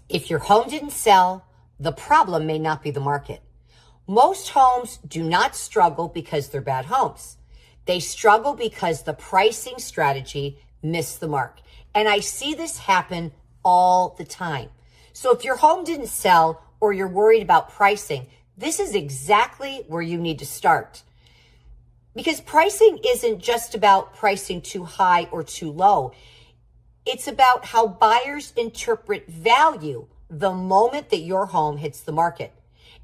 If your home didn't sell, the problem may not be the market. Most homes do not struggle because they're bad homes. They struggle because the pricing strategy missed the mark. And I see this happen all the time. So if your home didn't sell or you're worried about pricing, this is exactly where you need to start. Because pricing isn't just about pricing too high or too low. It's about how buyers interpret value the moment that your home hits the market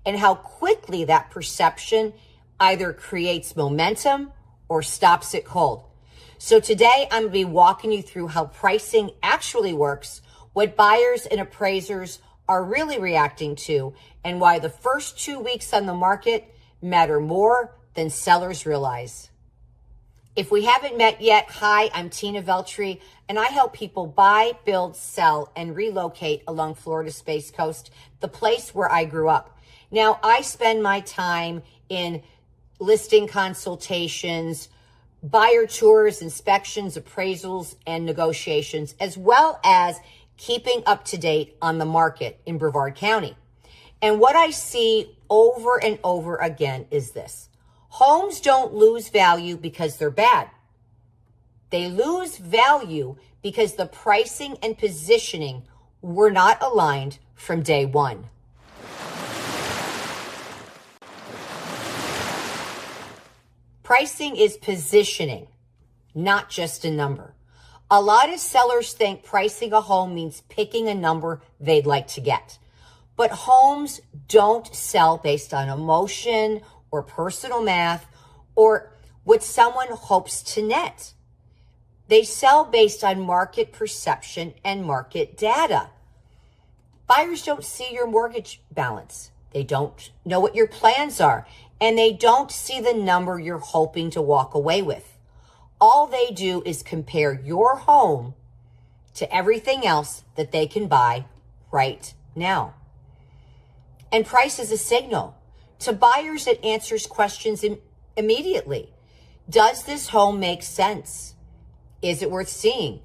and how quickly that perception either creates momentum or stops it cold. So today I'm going to be walking you through how pricing actually works, what buyers and appraisers are really reacting to, and why the first 2 weeks on the market matter more than sellers realize. If we haven't met yet, hi, I'm Tina Veltri, and I help people buy, build, sell, and relocate along Florida's Space Coast, the place where I grew up. Now, I spend my time in listing consultations, buyer tours, inspections, appraisals, and negotiations, as well as keeping up to date on the market in Brevard County. And what I see over and over again is this. Homes don't lose value because they're bad. They lose value because the pricing and positioning were not aligned from day one. Pricing is positioning, not just a number. A lot of sellers think pricing a home means picking a number they'd like to get. But homes don't sell based on emotion or personal math or what someone hopes to net. They sell based on market perception and market data. Buyers don't see your mortgage balance. They don't know what your plans are, and they don't see the number you're hoping to walk away with. All they do is compare your home to everything else that they can buy right now. And price is a signal. To buyers, it answers questions immediately. Does this home make sense? Is it worth seeing?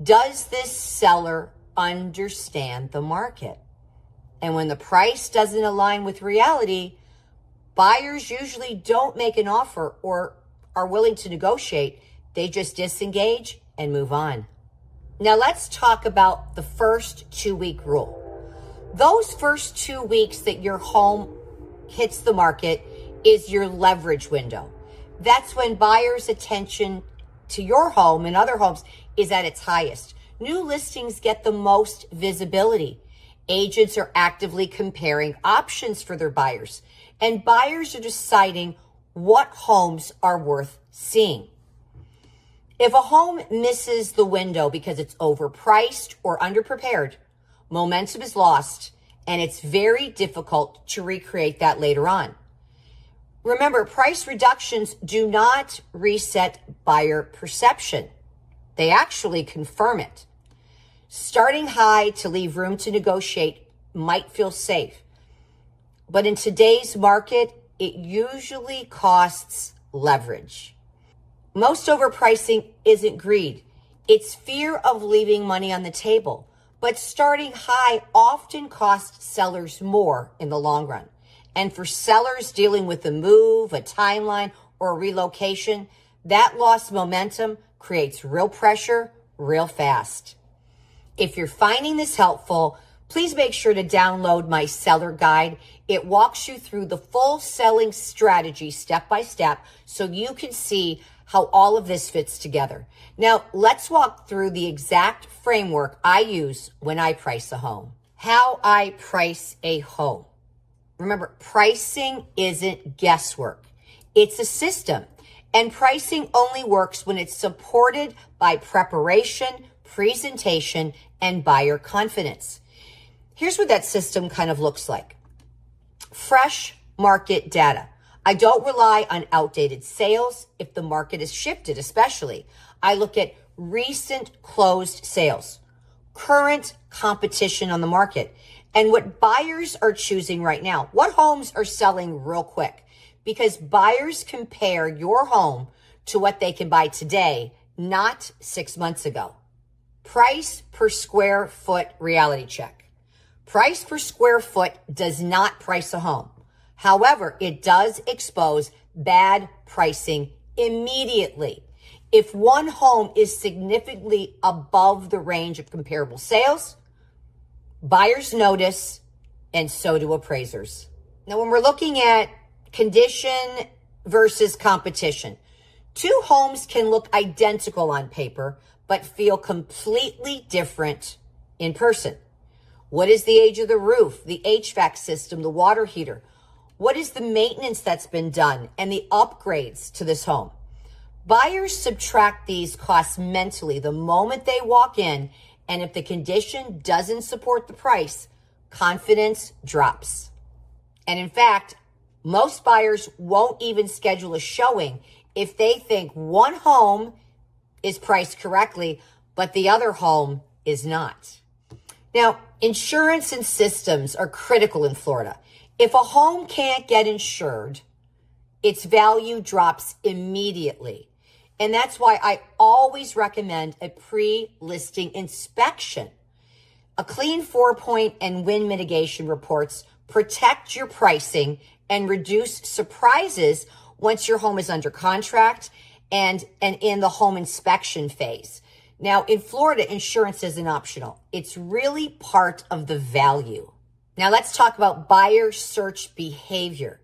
Does this seller understand the market? And when the price doesn't align with reality, buyers usually don't make an offer or are willing to negotiate. They just disengage and move on. Now let's talk about the first 2-week rule. Those first 2 weeks that your home hits the market is your leverage window. That's when buyers' attention to your home and other homes is at its highest. New listings get the most visibility. Agents are actively comparing options for their buyers, and buyers are deciding what homes are worth seeing. If a home misses the window because it's overpriced or underprepared, momentum is lost, and it's very difficult to recreate that later on. Remember, price reductions do not reset buyer perception. They actually confirm it. Starting high to leave room to negotiate might feel safe, but in today's market, it usually costs leverage. Most overpricing isn't greed. It's fear of leaving money on the table. But starting high often costs sellers more in the long run. And for sellers dealing with a move, a timeline, or a relocation, that lost momentum creates real pressure real fast. If you're finding this helpful, please make sure to download my seller guide. It walks you through the full selling strategy step by step so you can see how all of this fits together. Now, let's walk through the exact framework I use when I price a home. How I price a home. Remember, pricing isn't guesswork. It's a system. And pricing only works when it's supported by preparation, presentation, and buyer confidence. Here's what that system kind of looks like. Fresh market data. I don't rely on outdated sales if the market is shifted, especially. I look at recent closed sales, current competition on the market, and what buyers are choosing right now. What homes are selling real quick? Because buyers compare your home to what they can buy today, not 6 months ago. Price per square foot reality check. Price per square foot does not price a home. However, it does expose bad pricing immediately. If one home is significantly above the range of comparable sales, buyers notice, and so do appraisers. Now, when we're looking at condition versus competition, two homes can look identical on paper, but feel completely different in person. What is the age of the roof, the HVAC system, the water heater? What is the maintenance that's been done and the upgrades to this home? Buyers subtract these costs mentally the moment they walk in, and if the condition doesn't support the price, confidence drops. And in fact, most buyers won't even schedule a showing if they think one home is priced correctly, but the other home is not. Now, insurance and systems are critical in Florida. If a home can't get insured, its value drops immediately. And that's why I always recommend a pre-listing inspection. A clean 4-point and wind mitigation reports protect your pricing and reduce surprises once your home is under contract and in the home inspection phase. Now, in Florida, insurance isn't optional. It's really part of the value. Now, let's talk about buyer search behavior.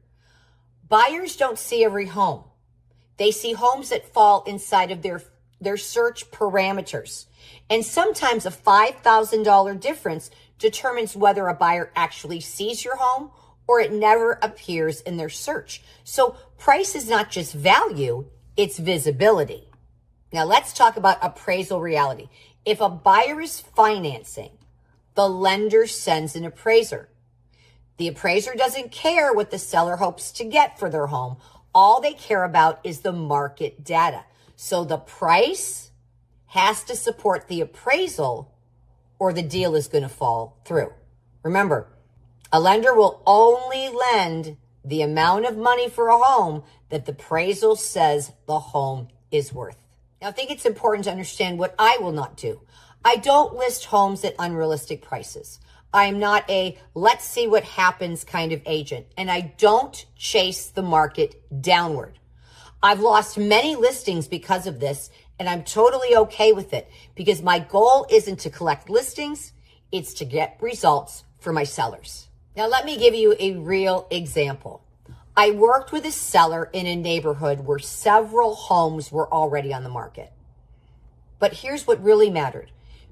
Buyers don't see every home. They see homes that fall inside of their search parameters. And sometimes a $5,000 difference determines whether a buyer actually sees your home or it never appears in their search. So price is not just value, it's visibility. Now let's talk about appraisal reality. If a buyer is financing, the lender sends an appraiser. The appraiser doesn't care what the seller hopes to get for their home. All they care about is the market data. So the price has to support the appraisal or the deal is going to fall through. Remember, a lender will only lend the amount of money for a home that the appraisal says the home is worth. Now, I think it's important to understand what I will not do. I don't list homes at unrealistic prices. I'm not a let's see what happens kind of agent, and I don't chase the market downward. I've lost many listings because of this, and I'm totally okay with it because my goal isn't to collect listings, it's to get results for my sellers. Now, let me give you a real example. I worked with a seller in a neighborhood where several homes were already on the market. But here's what really mattered.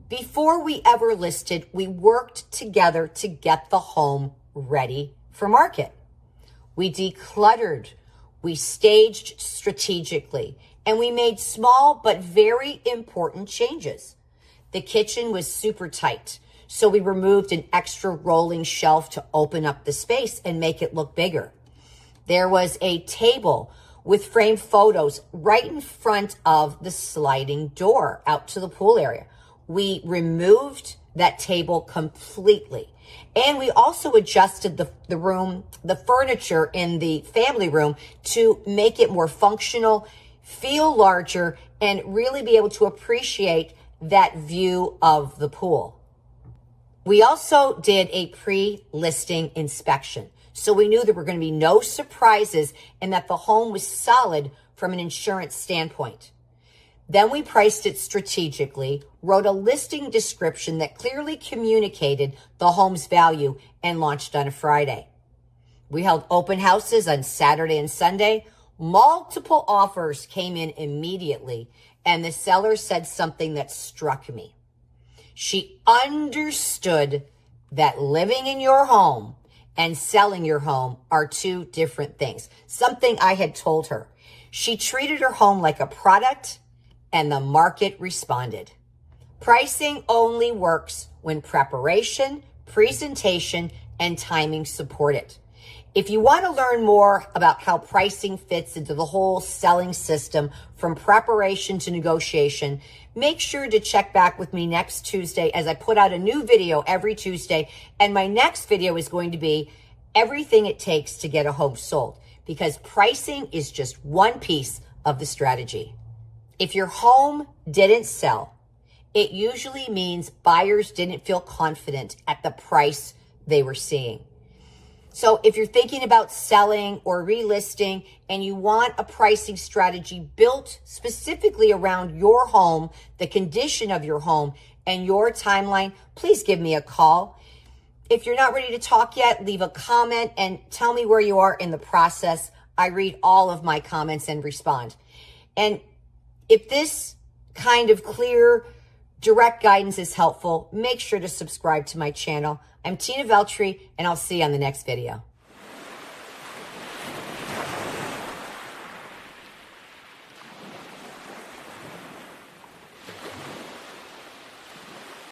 Before we ever listed, we worked together to get the home ready for market. We decluttered, we staged strategically, and we made small but very important changes. The kitchen was super tight, so we removed an extra rolling shelf to open up the space and make it look bigger. There was a table with framed photos right in front of the sliding door out to the pool area. We removed that table completely. And we also adjusted the room, the furniture in the family room to make it more functional, feel larger, and really be able to appreciate that view of the pool. We also did a pre-listing inspection. So we knew there were going to be no surprises and that the home was solid from an insurance standpoint. Then we priced it strategically, wrote a listing description that clearly communicated the home's value, and launched on a Friday. We held open houses on Saturday and Sunday. Multiple offers came in immediately, and the seller said something that struck me. She understood that living in your home and selling your home are two different things. Something I had told her. She treated her home like a product, and the market responded. Pricing only works when preparation, presentation, and timing support it. If you want to learn more about how pricing fits into the whole selling system from preparation to negotiation, make sure to check back with me next Tuesday as I put out a new video every Tuesday. And my next video is going to be everything it takes to get a home sold, because pricing is just one piece of the strategy. If your home didn't sell, it usually means buyers didn't feel confident at the price they were seeing. So if you're thinking about selling or relisting and you want a pricing strategy built specifically around your home, the condition of your home, and your timeline, please give me a call. If you're not ready to talk yet, leave a comment and tell me where you are in the process. I read all of my comments and respond. And if this kind of clear, direct guidance is helpful, make sure to subscribe to my channel. I'm Tina Veltri, and I'll see you on the next video.